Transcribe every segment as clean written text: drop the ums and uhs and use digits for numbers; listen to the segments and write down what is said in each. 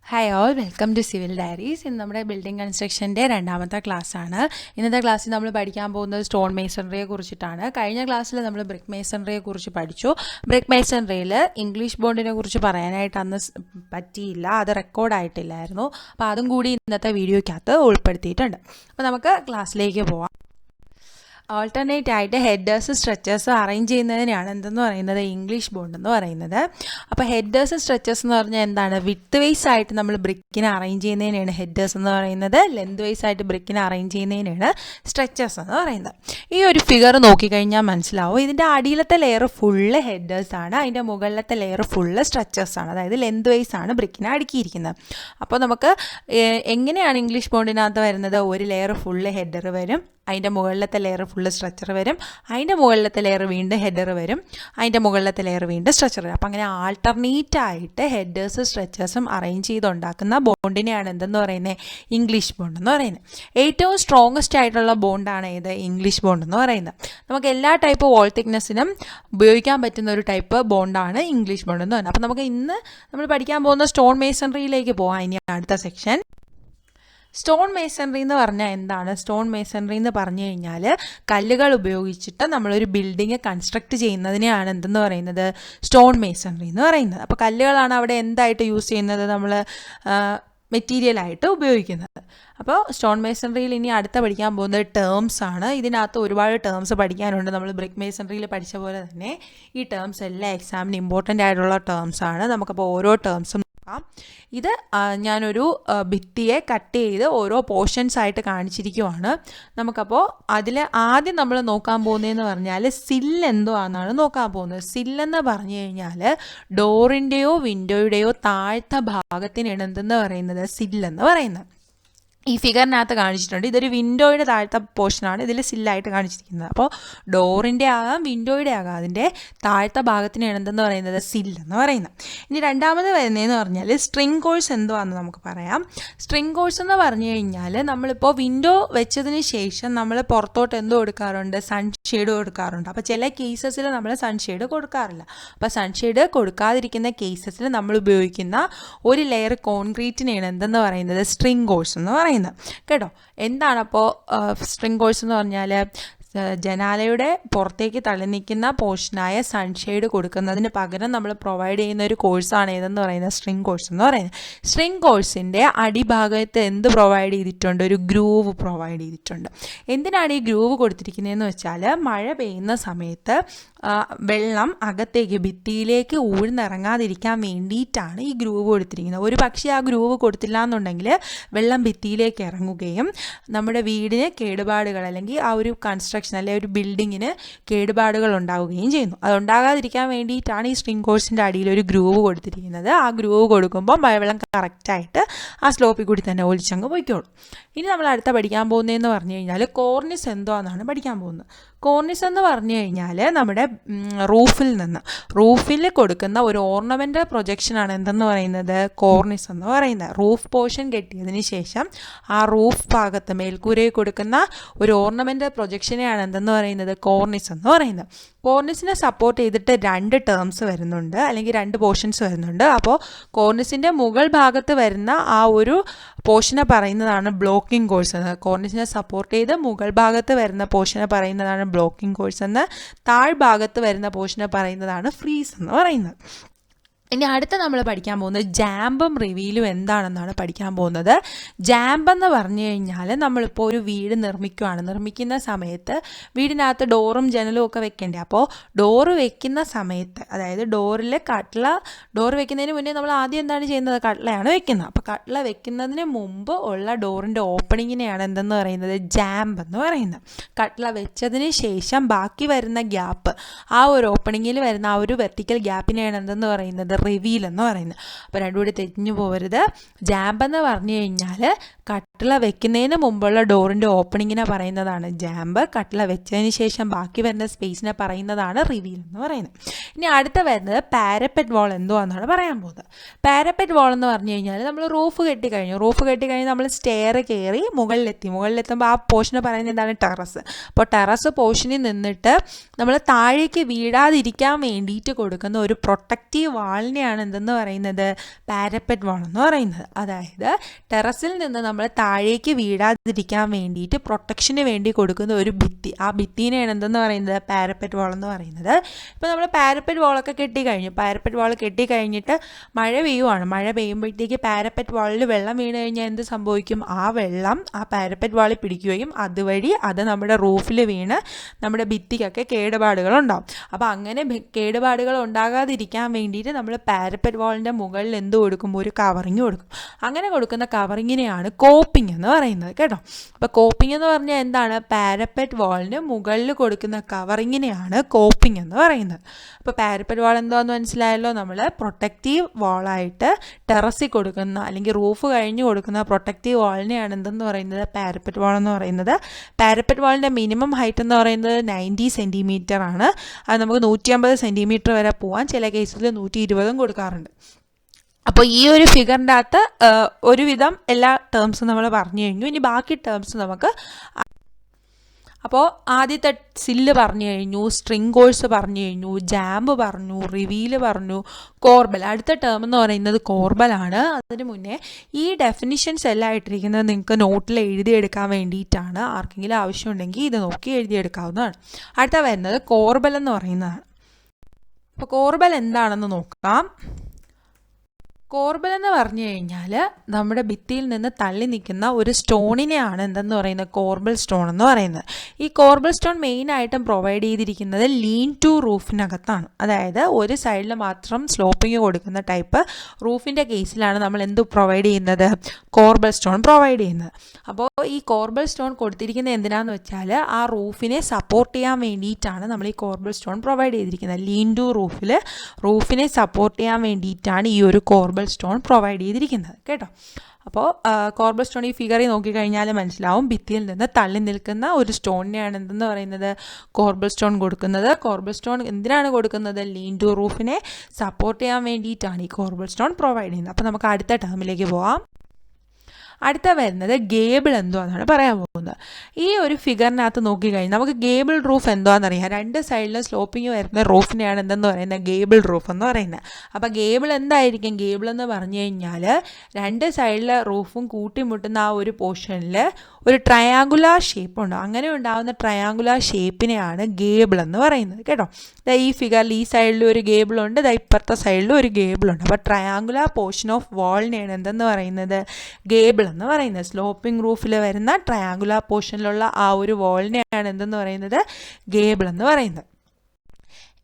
Hi all, welcome to civil diaries. ഇന്ന് നമ്മുടെ building കൺസ്ട്രക്ഷൻ്റെ രണ്ടാമത്തെ ക്ലാസ്സാണ്. ഇന്നത്തെ ക്ലാസ്സിൽ നമ്മൾ പഠിക്കാൻ പോകുന്നത് സ്റ്റോൺ മേസൺറിയെ കുറിച്ചിട്ടാണ്. കഴിഞ്ഞ ക്ലാസ്സിൽ നമ്മൾ ബ്രിക്ക് മേസൺറിയെ കുറിച്ച് പഠിച്ചു. ബ്രിക്ക് മേസൺറിയിൽ ഇംഗ്ലീഷ് ബോണ്ടിനെ കുറിച്ച് പറയാനായിട്ട് അന്ന് പറ്റിയില്ല, അത് റെക്കോർഡായിട്ടില്ലായിരുന്നു. അപ്പോൾ അതും കൂടി ഇന്നത്തെ വീഡിയോയ്ക്കകത്ത് ഉൾപ്പെടുത്തിയിട്ടുണ്ട്. അപ്പോൾ നമുക്ക് ക്ലാസ്സിലേക്ക് പോവാം. ഓൾട്ടർനേറ്റ് ആയിട്ട് ഹെഡേഴ്സ് സ്ട്രെച്ചേഴ്സ് അറേഞ്ച് ചെയ്യുന്നതിനാണ് എന്തെന്ന് പറയുന്നത് ഇംഗ്ലീഷ് ബോണ്ട് എന്ന് പറയുന്നത്. അപ്പോൾ ഹെഡേഴ്സ് സ്ട്രെച്ചേഴ്സ് എന്ന് പറഞ്ഞാൽ എന്താണ്? വിത്ത് വൈസ് ആയിട്ട് നമ്മൾ ബ്രിക്കിനെ അറേഞ്ച് ചെയ്യുന്നതിനാണ് ഹെഡേഴ്സ് എന്ന് പറയുന്നത്. ലെന്ത് വൈസ് ആയിട്ട് ബ്രിക്കിനെ അറേഞ്ച് ചെയ്യുന്നതിനാണ് സ്ട്രെച്ചേഴ്സ് എന്ന് പറയുന്നത്. ഈ ഒരു ഫിഗർ നോക്കിക്കഴിഞ്ഞാൽ മനസ്സിലാവും. ഇതിൻ്റെ അടിയിലത്തെ ലെയർ ഫുള്ള് ഹെഡേഴ്സ് ആണ്, അതിൻ്റെ മുകളിലത്തെ ലെയർ ഫുള്ള് സ്ട്രെച്ചേഴ്സ് ആണ്. അതായത് ലെന്ത് വൈസ് ആണ് ബ്രിക്കിനെ അടുക്കിയിരിക്കുന്നത്. അപ്പോൾ നമുക്ക് എങ്ങനെയാണ് ഇംഗ്ലീഷ് ബോണ്ടിനകത്ത് വരുന്നത്? ഒരു ലെയർ ഫുള്ള് ഹെഡർ വരും, അതിൻ്റെ മുകളിലത്തെ ലെയർ ഫുള്ള് സ്ട്രെച്ചർ വരും, അതിൻ്റെ മുകളിലത്തെ ലെയർ വീണ്ടും ഹെഡർ വരും, അതിൻ്റെ മുകളിലത്തെ ലെയർ വീണ്ടും സ്ട്രെച്ചർ വരും. അപ്പോൾ അങ്ങനെ ആൾട്ടർനേറ്റ് ആയിട്ട് ഹെഡേഴ്സ് സ്ട്രെച്ചേഴ്സും അറേഞ്ച് ചെയ്തുണ്ടാക്കുന്ന ബോണ്ടിനെയാണ് എന്തെന്ന് പറയുന്നത്? ഇംഗ്ലീഷ് ബോണ്ട് എന്ന് പറയുന്നത്. ഏറ്റവും സ്ട്രോങ്ങസ്റ്റ് ആയിട്ടുള്ള ബോണ്ടാണ് ഏത്? ഇംഗ്ലീഷ് ബോണ്ട് എന്ന് പറയുന്നത്. നമുക്ക് എല്ലാ ടൈപ്പ് വോൾ തിക്നെസ്സിനും ഉപയോഗിക്കാൻ പറ്റുന്ന ഒരു ടൈപ്പ് ബോണ്ടാണ് ഇംഗ്ലീഷ് ബോണ്ട് എന്ന് പറയുന്നത്. അപ്പോൾ നമുക്ക് ഇന്ന് നമ്മൾ പഠിക്കാൻ പോകുന്ന സ്റ്റോൺ മേസൺറിയിലേക്ക് പോകാം. ഇനി അടുത്ത സെക്ഷൻ സ്റ്റോൺ മേസൺറി എന്ന് പറഞ്ഞാൽ എന്താണ്? സ്റ്റോൺ മേസൺറി എന്ന് പറഞ്ഞു കഴിഞ്ഞാൽ കല്ലുകൾ ഉപയോഗിച്ചിട്ട് നമ്മളൊരു ബിൽഡിങ് കൺസ്ട്രക്ട് ചെയ്യുന്നതിനെയാണ് എന്തെന്ന് പറയുന്നത്? സ്റ്റോൺ മേസൺറി എന്ന് പറയുന്നത്. അപ്പോൾ കല്ലുകളാണ് അവിടെ എന്തായിട്ട് യൂസ് ചെയ്യുന്നത്? നമ്മൾ മെറ്റീരിയലായിട്ട് ഉപയോഗിക്കുന്നത്. അപ്പോൾ സ്റ്റോൺ മേസൺറിയിൽ ഇനി അടുത്ത പഠിക്കാൻ പോകുന്നത് ടേംസ് ആണ്. ഇതിനകത്ത് ഒരുപാട് ടേംസ് പഠിക്കാനുണ്ട്. നമ്മൾ ബ്രിക്ക് മേസൺറിയിൽ പഠിച്ച പോലെ തന്നെ ഈ ടേംസ് എല്ലാം എക്സാമിന് ഇമ്പോർട്ടൻ്റ് ആയിട്ടുള്ള ടേംസ് ആണ്. നമുക്കപ്പോൾ ഓരോ ടേംസും ഇത് ഞാനൊരു ഭിത്തിയെ കട്ട് ചെയ്ത് ഓരോ പോർഷൻസ് ആയിട്ട് കാണിച്ചിരിക്കുവാണ്. നമുക്കപ്പോൾ അതിൽ ആദ്യം നമ്മൾ നോക്കാൻ പോകുന്നതെന്ന് പറഞ്ഞാൽ സില്ല് എന്തോ ആണെന്നാണ് നോക്കാൻ പോകുന്നത്. സില്ലെന്ന് പറഞ്ഞു കഴിഞ്ഞാൽ ഡോറിൻ്റെയോ വിൻഡോയുടെയോ താഴത്തെ ഭാഗത്തിനാണ് എന്തെന്ന് പറയുന്നത്? സില്ലെന്ന് പറയുന്നത്. ഈ ഫിഗറിനകത്ത് കാണിച്ചിട്ടുണ്ട്. ഇതൊരു വിൻഡോയുടെ താഴത്തെ പോർഷനാണ് ഇതിൽ സില്ലായിട്ട് കാണിച്ചിരിക്കുന്നത്. അപ്പോൾ ഡോറിൻ്റെ ആകാം വിൻഡോയുടെ ആകാം, അതിൻ്റെ താഴത്തെ ഭാഗത്തിനാണ് എന്തെന്ന് പറയുന്നത്? സില്ലെന്ന് പറയുന്നത്. ഇനി രണ്ടാമത് വരുന്നതെന്ന് പറഞ്ഞാൽ സ്ട്രിങ് കോഴ്സ് എന്തോ ആണെന്ന് നമുക്ക് പറയാം. സ്ട്രിങ് കോഴ്സ് എന്ന് പറഞ്ഞു കഴിഞ്ഞാൽ നമ്മളിപ്പോൾ വിൻഡോ വെച്ചതിന് ശേഷം നമ്മൾ പുറത്തോട്ട് എന്തോ കൊടുക്കാറുണ്ട്? സൺഷെയ്ഡ് കൊടുക്കാറുണ്ട്. അപ്പോൾ ചില കേസസിൽ നമ്മൾ സൺഷെയ്ഡ് കൊടുക്കാറില്ല. അപ്പോൾ സൺഷെയ്ഡ് കൊടുക്കാതിരിക്കുന്ന കേസസിൽ നമ്മൾ ഉപയോഗിക്കുന്ന ഒരു ലെയർ കോൺക്രീറ്റിനെയാണ് എന്തെന്ന് പറയുന്നത്? സ്ട്രിങ് കോഴ്സ് എന്ന് പറയുന്നത്. കേട്ടോ, എന്താണപ്പോൾ സ്ട്രിങ് കോഴ്സ് എന്ന് പറഞ്ഞാൽ? ജനാലയുടെ പുറത്തേക്ക് തള്ളി നിൽക്കുന്ന പോർഷനായ സൺഷെയ്ഡ് കൊടുക്കുന്നതിന് പകരം നമ്മൾ പ്രൊവൈഡ് ചെയ്യുന്ന ഒരു കോഴ്സാണ് ഏതെന്ന് പറയുന്നത്? സ്ട്രിങ് കോഴ്സ് എന്ന് പറയുന്നത്. സ്ട്രിങ് കോഴ്സിൻ്റെ അടിഭാഗത്ത് എന്ത് പ്രൊവൈഡ് ചെയ്തിട്ടുണ്ട്? ഒരു ഗ്രൂവ് പ്രൊവൈഡ് ചെയ്തിട്ടുണ്ട്. എന്തിനാണ് ഈ ഗ്രൂവ് കൊടുത്തിരിക്കുന്നതെന്ന് വെച്ചാൽ മഴ പെയ്യുന്ന സമയത്ത് വെള്ളം അകത്തേക്ക് ഭിത്തിയിലേക്ക് ഊഴ്ന്നിറങ്ങാതിരിക്കാൻ വേണ്ടിയിട്ടാണ് ഈ ഗ്രൂവ് കൊടുത്തിരിക്കുന്നത്. ഒരു പക്ഷേ ആ ഗ്രൂവ് കൊടുത്തില്ല എന്നുണ്ടെങ്കിൽ വെള്ളം ഭിത്തിയിലേക്ക് ഇറങ്ങുകയും നമ്മുടെ വീടിന് കേടുപാടുകൾ അല്ലെങ്കിൽ ആ ഒരു കൺസ്ട്രക്ഷൻ അല്ലെങ്കിൽ ഒരു ബിൽഡിങ്ങിന് കേടുപാടുകൾ ഉണ്ടാവുകയും ചെയ്യുന്നു. അതുണ്ടാകാതിരിക്കാൻ വേണ്ടിയിട്ടാണ് ഈ സ്ട്രിങ് കോഴ്സിൻ്റെ അടിയിൽ ഒരു ഗ്രൂവ് കൊടുത്തിരിക്കുന്നത്. ആ ഗ്രൂവ് കൊടുക്കുമ്പോൾ മഴവെള്ളം കറക്റ്റായിട്ട് ആ സ്ലോപ്പിൽ കൂടി തന്നെ ഒലിച്ചങ്ങ് പോയിക്കോളും. ഇനി നമ്മൾ അടുത്ത പഠിക്കാൻ പോകുന്നതെന്ന് പറഞ്ഞു കഴിഞ്ഞാൽ കോർണിസ് എന്തോ എന്നാണ് പഠിക്കാൻ പോകുന്നത്. കോർണിസ് എന്ന് പറഞ്ഞു കഴിഞ്ഞാൽ നമ്മുടെ റൂഫിൽ കൊടുക്കുന്ന ഒരു ഓർണമെൻ്റൽ പ്രൊജക്ഷനാണ് എന്തെന്ന് പറയുന്നത്? കോർണിസ് എന്ന് പറയുന്നത്. റൂഫ് പോർഷൻ കെട്ടിയതിന് ശേഷം ആ റൂഫ് ഭാഗത്ത് മേൽക്കൂരയിൽ കൊടുക്കുന്ന ഒരു ഓർണമെൻ്റൽ പ്രൊജക്ഷനെയാണ് എന്തെന്ന് പറയുന്നത്? കോർണിസ് എന്ന് പറയുന്നത്. കോർണിസിനെ സപ്പോർട്ട് ചെയ്തിട്ട് രണ്ട് ടേംസ് വരുന്നുണ്ട്, അല്ലെങ്കിൽ രണ്ട് പോർഷൻസ് വരുന്നുണ്ട്. അപ്പോൾ കോർണിസിൻ്റെ മുകൾ ഭാഗത്ത് വരുന്ന ആ ഒരു പോർഷനെ പറയുന്നതാണ് ബ്ലോക്കിംഗ് കോഴ്സ് എന്ന്. കോർണിസിനെ സപ്പോർട്ട് ചെയ്ത് മുകൾ ഭാഗത്ത് വരുന്ന പോർഷനെ പറയുന്നതാണ് ബ്ലോക്കിംഗ് കോഴ്സ് എന്ന്. താഴ്ഭാഗത്ത് വരുന്ന പോർഷനെ പറയുന്നതാണ് ഫ്രീസ് എന്ന് പറയുന്നത്. ഇനി അടുത്ത നമ്മൾ പഠിക്കാൻ പോകുന്നത് ജാമ്പും റിവീലും എന്താണെന്നാണ് പഠിക്കാൻ പോകുന്നത്. ജാമ്പ് എന്ന് പറഞ്ഞു കഴിഞ്ഞാൽ നമ്മളിപ്പോൾ ഒരു വീട് നിർമ്മിക്കുന്ന സമയത്ത് വീടിനകത്ത് ഡോറും ജനലും ഒക്കെ വെക്കേണ്ടേ. അപ്പോൾ ഡോറ് വെക്കുന്ന സമയത്ത്, അതായത് ഡോറ് വെക്കുന്നതിന് മുന്നേ നമ്മൾ ആദ്യം എന്താണ് ചെയ്യുന്നത്? കട്ട്ളയാണ് വെക്കുന്നത്. അപ്പോൾ കട്ട്ള വെക്കുന്നതിന് മുമ്പ് ഉള്ള ഡോറിൻ്റെ ഓപ്പണിങ്ങിനെയാണ് എന്തെന്ന് പറയുന്നത്? ജാമ്പ് എന്ന് പറയുന്നത്. കട്ട്ള വെച്ചതിന് ശേഷം ബാക്കി വരുന്ന ഗ്യാപ്പ്, ആ ഒരു ഓപ്പണിങ്ങിൽ വരുന്ന ആ ഒരു വെർട്ടിക്കൽ ഗ്യാപ്പിനെയാണ് എന്തെന്ന് പറയുന്നത്? റിവീൽ എന്ന് പറയുന്നത്. അപ്പോൾ രണ്ടുകൂടി തെറ്റിഞ്ഞു പോകരുത്. ജാമ്പ് എന്ന് പറഞ്ഞു കഴിഞ്ഞാൽ കട്ടില വെക്കുന്നതിന് മുമ്പുള്ള ഡോറിൻ്റെ ഓപ്പണിങ്ങിനെ പറയുന്നതാണ് ജാമ്പ്. കട്ടില വെച്ചതിന് ശേഷം ബാക്കി വരുന്ന സ്പേസിനെ പറയുന്നതാണ് റിവീൽ എന്ന് പറയുന്നത്. ഇനി അടുത്ത വരുന്നത് പാരപ്പറ്റ് വാൾ എന്തുവാണെന്നാണ് പറയാൻ പോകുന്നത്. പാരപ്പറ്റ് വാൾ എന്ന് പറഞ്ഞു കഴിഞ്ഞാൽ നമ്മൾ റൂഫ് കെട്ടിക്കഴിഞ്ഞ് നമ്മൾ സ്റ്റെയർ കയറി മുകളിലെത്തുമ്പോൾ ആ പോർഷനെ പറയുന്നത് എന്താണ്? ടെറസ്. അപ്പോൾ ടെറസ് പോർഷനിൽ നിന്നിട്ട് നമ്മൾ താഴേക്ക് വീഴാതിരിക്കാൻ വേണ്ടിയിട്ട് കൊടുക്കുന്ന ഒരു പ്രൊട്ടക്റ്റീവ് വാളിനെയാണ് എന്തെന്ന് പറയുന്നത്? പാരപ്പറ്റ് വാൾ എന്ന് പറയുന്നത്. അതായത് ടെറസിൽ നിന്ന് നമ്മൾ താഴേക്ക് വീഴാതിരിക്കാൻ വേണ്ടിയിട്ട് പ്രൊട്ടക്ഷന് വേണ്ടി കൊടുക്കുന്ന ഒരു ഭിത്തി, ആ ഭിത്തിനെയാണ് എന്തെന്ന് പറയുന്നത്? പാരപ്പറ്റ് വാൾ എന്ന് പറയുന്നത്. ഇപ്പോൾ നമ്മൾ പാരപ്പറ്റ് വാളൊക്കെ പാരപ്പറ്റ് വാൾ കെട്ടിക്കഴിഞ്ഞിട്ട് മഴ പെയ്യുമ്പോഴത്തേക്ക് പാരപ്പറ്റ് വാളിൽ വെള്ളം വീണ് കഴിഞ്ഞാൽ എന്ത് സംഭവിക്കും? ആ വെള്ളം ആ പാരപ്പറ്റ് വാളിൽ പിടിക്കുകയും അതുവഴി അത് നമ്മുടെ റൂഫിൽ വീണ് നമ്മുടെ ഭിത്തിക്കൊക്കെ കേടുപാടുകളുണ്ടാവും. അപ്പോൾ അങ്ങനെ കേടുപാടുകൾ ഉണ്ടാകാതിരിക്കാൻ വേണ്ടിയിട്ട് നമ്മൾ പാരപ്പറ്റ് വാളിൻ്റെ മുകളിൽ എന്ത് കൊടുക്കും? ഒരു കവറിങ് കൊടുക്കും. അങ്ങനെ കൊടുക്കുന്ന കവറിങ്ങിനെയാണ് കോപ്പിംഗ് എന്ന് പറയുന്നത് കേട്ടോ. അപ്പോൾ കോപ്പിംഗ് എന്ന് പറഞ്ഞാൽ എന്താണ്? പാരപ്പറ്റ് വാളിന് മുകളിൽ കൊടുക്കുന്ന കവറിങ്ങിനെയാണ് കോപ്പിംഗ് എന്ന് പറയുന്നത്. അപ്പോൾ പാരപ്പറ്റ് വാൾ എന്താണെന്ന് മനസ്സിലായല്ലോ. നമ്മൾ പ്രൊട്ടക്റ്റീവ് വാളായിട്ട് ടെറസിൽ കൊടുക്കുന്ന അല്ലെങ്കിൽ റൂഫ് കഴിഞ്ഞ് കൊടുക്കുന്ന പ്രൊട്ടക്റ്റീവ് വാളിനെയാണ് എന്തെന്ന് പറയുന്നത്? പാരപ്പറ്റ് വാൾ എന്ന് പറയുന്നത്. പാരപ്പറ്റ് വാളിൻ്റെ മിനിമം ഹൈറ്റ് എന്ന് പറയുന്നത് 90 സെൻറ്റിമീറ്റർ ആണ്. അത് നമുക്ക് 150 സെൻറ്റിമീറ്റർ വരെ പോകാൻ, ചില കേസിൽ 120 കൊടുക്കാറുണ്ട്. അപ്പോൾ ഈ ഒരു ഫിഗറിൻ്റെ അകത്ത് ഒരുവിധം എല്ലാ ടേംസും നമ്മൾ പറഞ്ഞു കഴിഞ്ഞു. ഇനി ബാക്കി ടേംസ് നമുക്ക്, അപ്പോൾ ആദ്യത്തെ സില്ല് പറഞ്ഞു കഴിഞ്ഞു, സ്ട്രിങ് കോഴ്സ് പറഞ്ഞു കഴിഞ്ഞു, ജാമ്പ് പറഞ്ഞു, റിവീല് പറഞ്ഞു, കോർബൽ. അടുത്ത ടേം എന്ന് പറയുന്നത് കോർബലാണ്. അതിന് മുന്നേ ഈ ഡെഫിനിഷൻസ് എല്ലാം ഇട്ടിരിക്കുന്നത് നിങ്ങൾക്ക് നോട്ടിൽ എഴുതിയെടുക്കാൻ വേണ്ടിയിട്ടാണ്. ആർക്കെങ്കിലും ആവശ്യമുണ്ടെങ്കിൽ ഇത് നോക്കി എഴുതിയെടുക്കാവുന്നതാണ്. അടുത്ത വരുന്നത് കോർബൽ എന്ന് പറയുന്നതാണ്. അപ്പോൾ കോർബൽ എന്താണെന്ന് നോക്കാം. കോർബൽ എന്ന് പറഞ്ഞു കഴിഞ്ഞാൽ നമ്മുടെ ഭിത്തിയിൽ നിന്ന് തള്ളി നിൽക്കുന്ന ഒരു സ്റ്റോണിനെയാണ് എന്തെന്ന് പറയുന്നത്? കോർബൽ സ്റ്റോൺ എന്ന് പറയുന്നത്. ഈ കോർബൽ സ്റ്റോൺ മെയിനായിട്ടും പ്രൊവൈഡ് ചെയ്തിരിക്കുന്നത് ലീൻ ടു റൂഫിനകത്താണ്. അതായത് ഒരു സൈഡിൽ മാത്രം സ്ലോപ്പിങ് കൊടുക്കുന്ന ടൈപ്പ് റൂഫിൻ്റെ കേസിലാണ് നമ്മൾ എന്ത് പ്രൊവൈഡ് ചെയ്യുന്നത്? കോർബൽ സ്റ്റോൺ പ്രൊവൈഡ് ചെയ്യുന്നത്. അപ്പോൾ ഈ കോർബൽ സ്റ്റോൺ കൊടുത്തിരിക്കുന്നത് എന്തിനാന്ന് വെച്ചാൽ ആ റൂഫിനെ സപ്പോർട്ട് ചെയ്യാൻ വേണ്ടിയിട്ടാണ് നമ്മൾ ഈ കോർബൽ സ്റ്റോൺ പ്രൊവൈഡ് ചെയ്തിരിക്കുന്നത്. ലീൻ ടു റൂഫിനെ സപ്പോർട്ട് ചെയ്യാൻ വേണ്ടിയിട്ടാണ് ഈ ഒരു കോർബൽ സ്റ്റോൺ പ്രൊവൈഡ് ചെയ്തിരിക്കുന്നത് കേട്ടോ. അപ്പോൾ കോർബൽ സ്റ്റോൺ ഈ ഫിഗറിൽ നോക്കിക്കഴിഞ്ഞാൽ മനസ്സിലാവും. ഭിത്തിയിൽ നിന്ന് തള്ളി നിൽക്കുന്ന ഒരു സ്റ്റോണിനെയാണ് എന്തെന്ന് പറയുന്നത്? കോർബൽ സ്റ്റോൺ കൊടുക്കുന്നത്. കോർബൽ സ്റ്റോൺ എന്തിനാണ് കൊടുക്കുന്നത്? ലീൻ ടു റൂഫിനെ സപ്പോർട്ട് ചെയ്യാൻ വേണ്ടിയിട്ടാണ് ഈ കോർബൽ സ്റ്റോൺ പ്രൊവൈഡ് ചെയ്യുന്നത്. അപ്പോൾ നമുക്ക് അടുത്ത ടേമിലേക്ക് പോകാം. അടുത്ത വരുന്നത് ഗേബിൾ എന്തുവാണെന്നാണ് പറയാൻ പോകുന്നത്. ഈ ഒരു ഫിഗറിനകത്ത് നോക്കിക്കഴിഞ്ഞാൽ നമുക്ക് ഗേബിൾ റൂഫ് എന്തുവാണെന്നറിയാം. രണ്ട് സൈഡിലും സ്ലോപ്പിങ് വരുന്ന റൂഫിനെയാണ് എന്തെന്ന് പറയുന്നത്? ഗേബിൾ റൂഫ് എന്ന് പറയുന്നത്. അപ്പോൾ ഗേബിൾ എന്തായിരിക്കും? ഗേബിൾ എന്ന് പറഞ്ഞു കഴിഞ്ഞാൽ രണ്ട് സൈഡിലെ റൂഫും കൂട്ടിമുട്ടുന്ന ആ ഒരു പോർഷനിൽ ഒരു ട്രയാങ്കുലാർ ഷേപ്പ് ഉണ്ട്. അങ്ങനെ ഉണ്ടാകുന്ന ട്രയാങ്കുലാർ ഷേപ്പിനെയാണ് ഗേബിൾ എന്ന് പറയുന്നത് കേട്ടോ. ഈ ഫിഗറിൽ ഈ സൈഡിലും ഒരു ഗേബിളുണ്ട്, ഇപ്പുറത്തെ സൈഡിലും ഒരു ഗേബിളുണ്ട്. അപ്പോൾ ട്രയാങ്കുലാർ പോർഷൻ ഓഫ് വാളിനെയാണ് എന്തെന്ന് പറയുന്നത്? ഗേബിൾ എന്ന് പറയുന്നത്. സ്ലോപ്പിംഗ് റൂഫിൽ വരുന്ന ട്രയാങ്കുലാർ പോർഷനിലുള്ള ആ ഒരു വാളിനെയാണ് എന്തെന്ന് പറയുന്നത്? ഗേബിൾ എന്ന് പറയുന്നത്.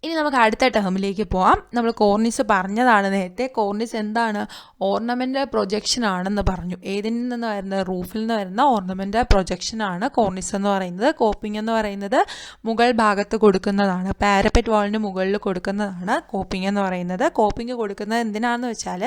ഇനി നമുക്ക് അടുത്ത ടേമിലേക്ക് പോകാം. നമ്മൾ കോർണിസ് പറഞ്ഞതാണ് നേരത്തെ. കോർണിസ് എന്താണ്? ഓർണമെൻ്റൽ പ്രൊജക്ഷൻ ആണെന്ന് പറഞ്ഞു. ഏതിൽ നിന്ന് വരുന്നത്? റൂഫിൽ നിന്ന് വരുന്ന ഓർണമെൻ്റൽ പ്രൊജക്ഷനാണ് കോർണിസ് എന്ന് പറയുന്നത്. കോപ്പിംഗ് എന്ന് പറയുന്നത് മുകൾ ഭാഗത്ത് കൊടുക്കുന്നതാണ്. പാരപ്പറ്റ് വാളിന് മുകളിൽ കൊടുക്കുന്നതാണ് കോപ്പിംഗ് എന്ന് പറയുന്നത്. കോപ്പിംഗ് കൊടുക്കുന്നത് എന്തിനാണെന്ന് വെച്ചാൽ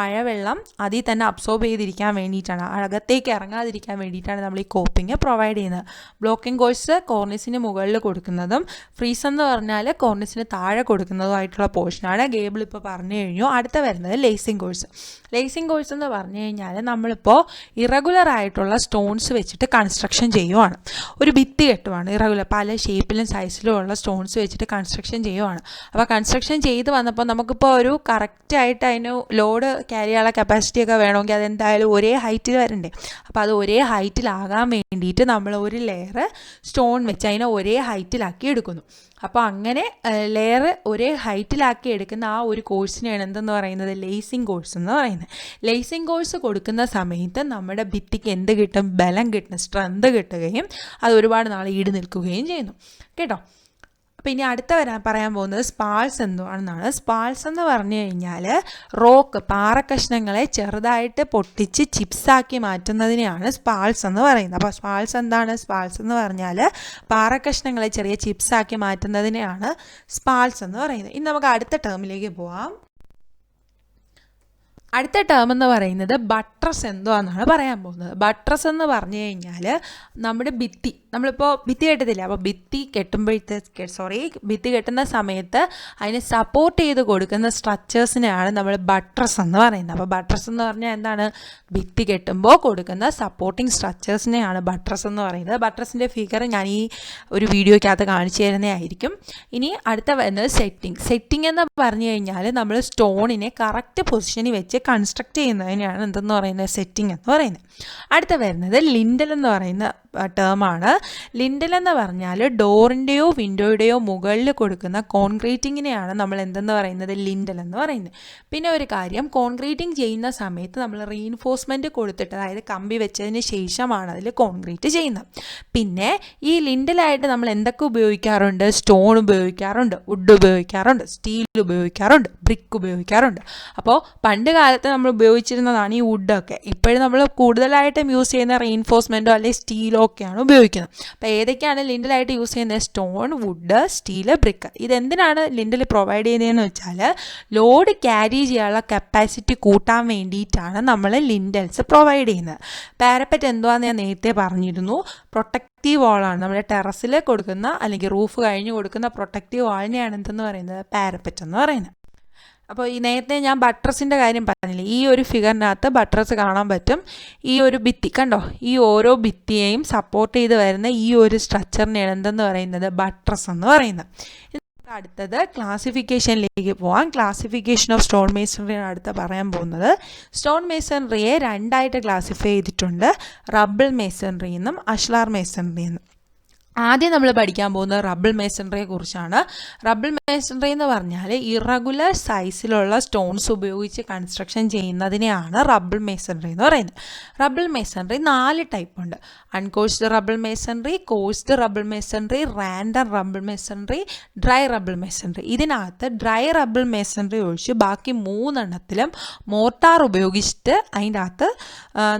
മഴവെള്ളം അതിൽ തന്നെ അബ്സോർബ് ചെയ്തിരിക്കാൻ വേണ്ടിയിട്ടാണ്, അകത്തേക്ക് ഇറങ്ങാതിരിക്കാൻ വേണ്ടിയിട്ടാണ് നമ്മൾ ഈ കോപ്പിംഗ് പ്രൊവൈഡ് ചെയ്യുന്നത്. ബ്ലോക്കിംഗ് കോഴ്സ് കോർണിസിന് മുകളിൽ കൊടുക്കുന്നതും ഫ്രീസ് എന്ന് പറഞ്ഞാൽ കോർണിസ് താഴെ കൊടുക്കുന്നതുമായിട്ടുള്ള പോർഷനാണ്. ഗേബിൾ ഇപ്പോൾ പറഞ്ഞു കഴിഞ്ഞു. അടുത്ത വരുന്നത് ലേസിംഗ് കോഴ്സ്. ലേസിംഗ് കോഴ്സ് എന്ന് പറഞ്ഞു കഴിഞ്ഞാൽ നമ്മളിപ്പോൾ ഇറഗുലർ ആയിട്ടുള്ള സ്റ്റോൺസ് വെച്ചിട്ട് കൺസ്ട്രക്ഷൻ ചെയ്യുവാണ്. ഒരു ഭിത്തി കെട്ടുവാണ്. ഇറഗുലർ പല ഷേപ്പിലും സൈസിലും ഉള്ള സ്റ്റോൺസ് വെച്ചിട്ട് കൺസ്ട്രക്ഷൻ ചെയ്യുവാണ്. അപ്പോൾ കൺസ്ട്രക്ഷൻ ചെയ്ത് വന്നപ്പോൾ നമുക്കിപ്പോൾ ഒരു കറക്റ്റായിട്ട് അതിന് ലോഡ് ക്യാരി ചെയ്യാനുള്ള കപ്പാസിറ്റി ഒക്കെ വേണമെങ്കിൽ അതെന്തായാലും ഒരേ ഹൈറ്റിൽ വരണ്ടേ. അപ്പോൾ അത് ഒരേ ഹൈറ്റിലാകാൻ വേണ്ടിയിട്ട് നമ്മൾ ഒരു ലെയർ സ്റ്റോൺ വെച്ച് അതിനെ ഒരേ ഹൈറ്റിലാക്കി എടുക്കുന്നു. അപ്പോൾ അങ്ങനെ ലെയർ ഒരേ ഹൈറ്റിലാക്കി എടുക്കുന്ന ആ ഒരു കോഴ്സിനെയാണ് എന്തെന്ന് പറയുന്നത്? ലേസിംഗ് കോഴ്സ് എന്ന് പറയുന്നത്. ലേസിംഗ് കോഴ്സ് കൊടുക്കുന്ന സമയത്ത് നമ്മുടെ ഭിത്തിക്ക് എന്ത് കിട്ടും? ബലം കിട്ടും, സ്ട്രെങ്ത് കിട്ടുകയും അത് ഒരുപാട് നാൾ ഈട് നിൽക്കുകയും ചെയ്യുന്നു കേട്ടോ. അപ്പോൾ ഇനി അടുത്ത പറയാൻ പോകുന്നത് സ്പാൾസ് എന്താണെന്നാണ്. സ്പാൾസ് എന്ന് പറഞ്ഞു കഴിഞ്ഞാൽ പാറക്കഷ്ണങ്ങളെ ചെറുതായിട്ട് പൊട്ടിച്ച് ചിപ്സാക്കി മാറ്റുന്നതിനെയാണ് സ്പാൾസ് എന്ന് പറയുന്നത്. അപ്പോൾ സ്പാൾസ് എന്താണ്? സ്പാൾസ് എന്ന് പറഞ്ഞാൽ പാറക്കഷ്ണങ്ങളെ ചെറിയ ചിപ്സാക്കി മാറ്റുന്നതിനെയാണ് സ്പാൾസ് എന്ന് പറയുന്നത്. ഇനി നമുക്ക് അടുത്ത ടേമിലേക്ക് പോവാം. അടുത്ത ടേം എന്ന് പറയുന്നത് ബട്ടർ ബട്ട്രസ് എന്തുവാണെന്നാണ് പറയാൻ പോകുന്നത്. ബട്ട്രസ് എന്ന് പറഞ്ഞു കഴിഞ്ഞാൽ നമ്മുടെ ഭിത്തി, നമ്മളിപ്പോൾ ഭിത്തി കെട്ടത്തില്ല, അപ്പോൾ ഭിത്തി കെട്ടുന്ന സമയത്ത് അതിനെ സപ്പോർട്ട് ചെയ്ത് കൊടുക്കുന്ന സ്ട്രക്ചേഴ്സിനെയാണ് നമ്മൾ ബട്ട്രസ് എന്ന് പറയുന്നത്. അപ്പോൾ ബട്ട്രസ് എന്ന് പറഞ്ഞാൽ എന്താണ്? ഭിത്തി കെട്ടുമ്പോൾ കൊടുക്കുന്ന സപ്പോർട്ടിങ് സ്ട്രക്ചേഴ്സിനെയാണ് ബട്ട്രസ് എന്ന് പറയുന്നത്. ബട്ട്രസിൻ്റെ ഫിഗർ ഞാൻ ഈ ഒരു വീഡിയോയ്ക്കകത്ത് കാണിച്ചു തരുന്നതായിരിക്കും. ഇനി അടുത്ത വരുന്നത് സെറ്റിംഗ് എന്ന് പറഞ്ഞു കഴിഞ്ഞാൽ നമ്മൾ സ്റ്റോണിനെ കറക്റ്റ് പൊസിഷനിൽ വെച്ച് കൺസ്ട്രക്ട് ചെയ്യുന്നതിനെയാണ് എന്തെന്ന് പറയുന്നത്? സെറ്റിംഗ് എന്ന് പറയുന്നത്. അടുത്ത വരുന്നത് ലിൻഡൽ എന്ന് പറയുന്ന ടേമാണ്. ലിൻഡൽ എന്ന് പറഞ്ഞാൽ ഡോറിൻ്റെയോ വിൻഡോയുടെയോ മുകളിൽ കൊടുക്കുന്ന കോൺക്രീറ്റിങ്ങിനെയാണ് നമ്മൾ എന്തെന്ന് പറയുന്നത്? ലിൻഡൽ എന്ന് പറയുന്നത്. പിന്നെ ഒരു കാര്യം, കോൺക്രീറ്റിംഗ് ചെയ്യുന്ന സമയത്ത് നമ്മൾ റീഇൻഫോഴ്സ്മെൻറ്റ് കൊടുത്തിട്ട്, അതായത് കമ്പി വെച്ചതിന് ശേഷമാണ് അതിൽ കോൺക്രീറ്റ് ചെയ്യുന്നത്. പിന്നെ ഈ ലിൻഡലായിട്ട് നമ്മൾ എന്തൊക്കെ ഉപയോഗിക്കാറുണ്ട്? സ്റ്റോൺ ഉപയോഗിക്കാറുണ്ട്, വുഡ് ഉപയോഗിക്കാറുണ്ട്, സ്റ്റീൽ ഉപയോഗിക്കാറുണ്ട്, ബ്രിക്ക് ഉപയോഗിക്കാറുണ്ട്. അപ്പോൾ പണ്ട് കാലത്ത് നമ്മൾ ഉപയോഗിച്ചിരുന്നതാണ് ഈ വുഡൊക്കെ. ഇപ്പോഴും നമ്മൾ കൂടുതലായിട്ടും യൂസ് ചെയ്യുന്ന റീഇൻഫോഴ്സ്മെൻറ്റോ അല്ലെങ്കിൽ സ്റ്റീലോ ഒക്കെയാണ് ഉപയോഗിക്കുന്നത്. അപ്പോൾ ഏതൊക്കെയാണ് ലിൻഡലായിട്ട് യൂസ് ചെയ്യുന്നത്? Stone, wood, steel, brick. ഇതെന്തിനാണ് ലിൻഡൽ പ്രൊവൈഡ് ചെയ്യുന്നതെന്ന് വെച്ചാൽ ലോഡ് ക്യാരി ചെയ്യാനുള്ള കപ്പാസിറ്റി കൂട്ടാൻ വേണ്ടിയിട്ടാണ് നമ്മൾ ലിൻഡൽസ് പ്രൊവൈഡ് ചെയ്യുന്നത്. പാരപ്പറ്റ് എന്തുവാന്ന് ഞാൻ നേരത്തെ പറഞ്ഞിരുന്നു. പ്രൊട്ടക്റ്റീവ് വാളാണ്. നമ്മുടെ ടെറസിൽ കൊടുക്കുന്ന അല്ലെങ്കിൽ റൂഫ് കഴിഞ്ഞ് കൊടുക്കുന്ന പ്രൊട്ടക്റ്റീവ് വാളിനെയാണ് എന്തെന്ന് പറയുന്നത്? പാരപ്പറ്റ് എന്ന് പറയുന്നത്. അപ്പോൾ ഈ നേരത്തെ ഞാൻ ബട്ട്രസിൻ്റെ കാര്യം പറഞ്ഞില്ലേ, ഈ ഒരു ഫിഗറിനകത്ത് ബട്ട്രസ് കാണാൻ പറ്റും. ഈ ഒരു ഭിത്തി കണ്ടോ, ഈ ഓരോ ഭിത്തിയെയും സപ്പോർട്ട് ചെയ്ത് വരുന്ന ഈ ഒരു സ്ട്രക്ചറിനെയാണ് എന്തെന്ന് പറയുന്നത്? ബട്ട്രസ് എന്ന് പറയുന്നത്. അടുത്തത് ക്ലാസിഫിക്കേഷനിലേക്ക് പോവാം. ക്ലാസിഫിക്കേഷൻ ഓഫ് സ്റ്റോൺ മേസണറിയാണ് അടുത്ത പറയാൻ പോകുന്നത്. സ്റ്റോൺ മേസണറിയെ രണ്ടായിട്ട് ക്ലാസിഫൈ ചെയ്തിട്ടുണ്ട്, റബ്ബിൾ മേസണറി എന്നും അഷ്ലാർ മേസണറി എന്നും. ആദ്യം നമ്മൾ പഠിക്കാൻ പോകുന്നത് റബ്ബിൾ മേസണറിയെ കുറിച്ചാണ്. റബ്ബിൾ മേസണറി എന്ന് പറഞ്ഞാൽ ഇറഗുലർ സൈസിലുള്ള സ്റ്റോൺസ് ഉപയോഗിച്ച് കൺസ്ട്രക്ഷൻ ചെയ്യുന്നതിനെയാണ് റബ്ബിൾ മേസണറി എന്ന് പറയുന്നത്. റബ്ബിൾ മേസണറി 4 ടൈപ്പ് ഉണ്ട്. Uncoursed rubble masonry, coursed rubble masonry, random rubble masonry, dry rubble masonry. ഇതിനകത്ത് ഡ്രൈ റബ്ബിൾ മേസണറി ഒഴിച്ച് ബാക്കി 3 എണ്ണത്തിലും മോർട്ടാർ ഉപയോഗിച്ചിട്ട് അതിൻ്റെ അകത്ത്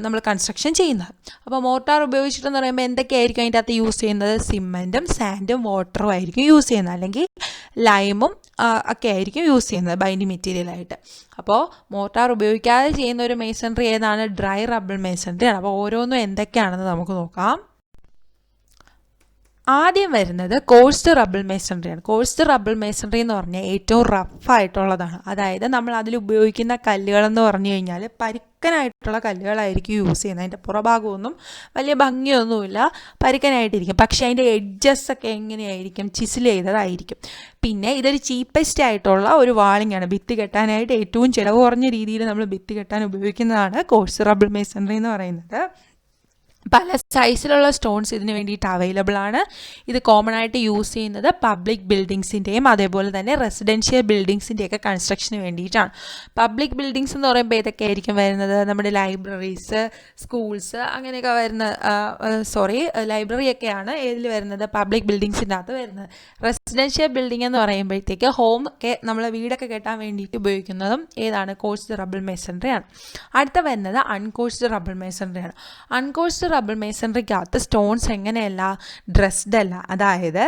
നമ്മൾ കൺസ്ട്രക്ഷൻ ചെയ്യുന്നത്. അപ്പോൾ മോർട്ടാർ ഉപയോഗിച്ചിട്ടെന്ന് പറയുമ്പോൾ എന്തൊക്കെയായിരിക്കും അതിൻ്റെ അകത്ത് യൂസ് ചെയ്യുന്നത്? സിമെൻറ്റും സാൻഡും വാട്ടറും ആയിരിക്കും യൂസ് ചെയ്യുന്നത്, അല്ലെങ്കിൽ ലൈമും ഒക്കെ ആയിരിക്കും യൂസ് ചെയ്യുന്നത് ബൈൻഡിങ് മെറ്റീരിയലായിട്ട്. അപ്പോൾ മോർട്ടാർ ഉപയോഗിക്കാതെ ചെയ്യുന്ന ഒരു മേസണറി ഏതാണ്? ഡ്രൈ റബ്ബിൾ മേസണറിയാണ്. അപ്പോൾ ഓരോന്നും എന്തൊക്കെയാണെന്ന് നമുക്ക് നോക്കാം. ആദ്യം വരുന്നത് കോഴ്സ്ഡ് റബ്ബിൾ മേസണറിയാണ്. കോഴ്സ്ഡ് റബ്ബിൾ മേസണറി എന്ന് പറഞ്ഞാൽ ഏറ്റവും റഫായിട്ടുള്ളതാണ്. അതായത് നമ്മൾ അതിൽ ഉപയോഗിക്കുന്ന കല്ലുകളെന്ന് പറഞ്ഞു കഴിഞ്ഞാൽ പരുക്കനായിട്ടുള്ള കല്ലുകളായിരിക്കും യൂസ് ചെയ്യുന്നത്. അതിൻ്റെ പുറഭാഗമൊന്നും വലിയ ഭംഗിയൊന്നുമില്ല, പരുക്കനായിട്ടിരിക്കും. പക്ഷേ അതിൻ്റെ എഡ്ജസ് ഒക്കെ എങ്ങനെയായിരിക്കും? ചിസിൽ ചെയ്തതായിരിക്കും. പിന്നെ ഇതൊരു ചീപ്പസ്റ്റ് ആയിട്ടുള്ള ഒരു വാളിങ്ങാണ്. ഭിത്തി കെട്ടാനായിട്ട് ഏറ്റവും ചിലവ് കുറഞ്ഞ രീതിയിൽ നമ്മൾ ഭിത്തി കെട്ടാൻ ഉപയോഗിക്കുന്നതാണ് കോഴ്സ്ഡ് റബ്ബിൾ മേസണറി എന്ന് പറയുന്നത്. പല സൈസിലുള്ള സ്റ്റോൺസ് ഇതിന് വേണ്ടിയിട്ട് അവൈലബിൾ ആണ്. ഇത് കോമൺ ആയിട്ട് യൂസ് ചെയ്യുന്നത് പബ്ലിക് ബിൽഡിങ്സിൻ്റെയും അതേപോലെ തന്നെ റെസിഡൻഷ്യൽ ബിൽഡിങ്സിൻ്റെയൊക്കെ കൺസ്ട്രക്ഷന് വേണ്ടിയിട്ടാണ്. പബ്ലിക് ബിൽഡിങ്സ് എന്ന് പറയുമ്പോൾ ഏതൊക്കെ ആയിരിക്കും വരുന്നത്? നമ്മുടെ ലൈബ്രറീസ്, സ്കൂൾസ്, അങ്ങനെയൊക്കെ വരുന്ന ലൈബ്രറിയൊക്കെയാണ് ഏതിൽ വരുന്നത്? പബ്ലിക് ബിൽഡിങ്സിൻ്റെ അകത്ത് വരുന്നത്. റെസിഡൻഷ്യൽ ബിൽഡിംഗ് എന്ന് പറയുമ്പോഴത്തേക്ക് ഹോം ഒക്കെ നമ്മൾ വീടൊക്കെ കെട്ടാൻ വേണ്ടിയിട്ട് ഉപയോഗിക്കുന്നതും ഏതാണ്? കോഴ്സ്ഡ് റബ്ബിൾ മേസണറിയാണ്. അടുത്ത വരുന്നത് അൺകോഴ്സ്ഡ് റബ്ബിൾ മേസണറിയാണ്. അൺകോഴ്സ്ഡ് റബ്ബിൾ മേസണറിക്കകത്ത് സ്റ്റോൺസ് എങ്ങനെയല്ല? ഡ്രസ്ഡ് അല്ല. അതായത്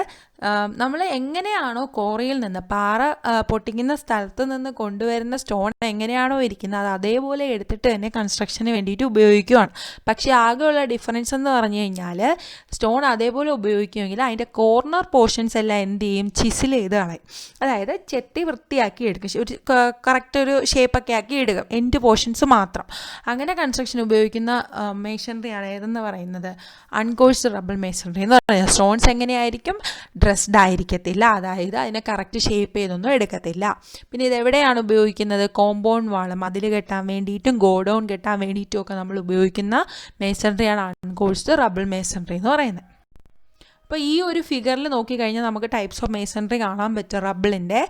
നമ്മൾ എങ്ങനെയാണോ കോറിയിൽ നിന്ന് പാറ പൊട്ടിക്കുന്ന സ്ഥലത്ത് നിന്ന് കൊണ്ടുവരുന്ന സ്റ്റോൺ എങ്ങനെയാണോ ഇരിക്കുന്നത് അത് അതേപോലെ എടുത്തിട്ട് തന്നെ കൺസ്ട്രക്ഷന് വേണ്ടിയിട്ട് ഉപയോഗിക്കുകയാണ്. പക്ഷേ ആകെയുള്ള ഡിഫറൻസ് എന്ന് പറഞ്ഞു കഴിഞ്ഞാൽ സ്റ്റോൺ അതേപോലെ ഉപയോഗിക്കുമെങ്കിൽ അതിൻ്റെ കോർണർ പോർഷൻസ് എല്ലാം എന്ത് ചെയ്യും? ചിസിൽ ചെയ്ത് കളയും. അതായത് ചെത്തി വൃത്തിയാക്കി എടുക്കും, ഒരു കറക്റ്റ് ഒരു ഷേപ്പൊക്കെ ആക്കി ഇടുക, എൻഡ് പോർഷൻസ് മാത്രം. അങ്ങനെ കൺസ്ട്രക്ഷൻ ഉപയോഗിക്കുന്ന മേസണറിയാണ് ഏതെന്ന് പറയുന്നത്? അൺകോഴ്സ്ഡ് റബ്ബിൾ മേസണറി എന്ന് പറയുന്നത്. സ്റ്റോൺസ് എങ്ങനെയായിരിക്കും? ഡ്രസ്ഡ് ആയിരിക്കത്തില്ല, അതായത് അതിനെ കറക്റ്റ് ഷേപ്പ് ചെയ്തൊന്നും എടുക്കത്തില്ല. പിന്നെ ഇതെവിടെയാണ് ഉപയോഗിക്കുന്നത്? കോമ്പൗണ്ട് വാള്, മതിൽ കെട്ടാൻ വേണ്ടിയിട്ടും ഗോഡൗൺ കെട്ടാൻ വേണ്ടിയിട്ടും ഒക്കെ നമ്മൾ ഉപയോഗിക്കുന്ന മേസണറിയാണ് അൺകോഴ്സ്ഡ് റബ്ബിൾ മേസണറി എന്ന് പറയുന്നത്. അപ്പോൾ ഈ ഒരു ഫിഗറിൽ നോക്കിക്കഴിഞ്ഞാൽ നമുക്ക് ടൈപ്സ് ഓഫ് മേസണറി കാണാൻ പറ്റും റബ്ബിളിൻ്റെ.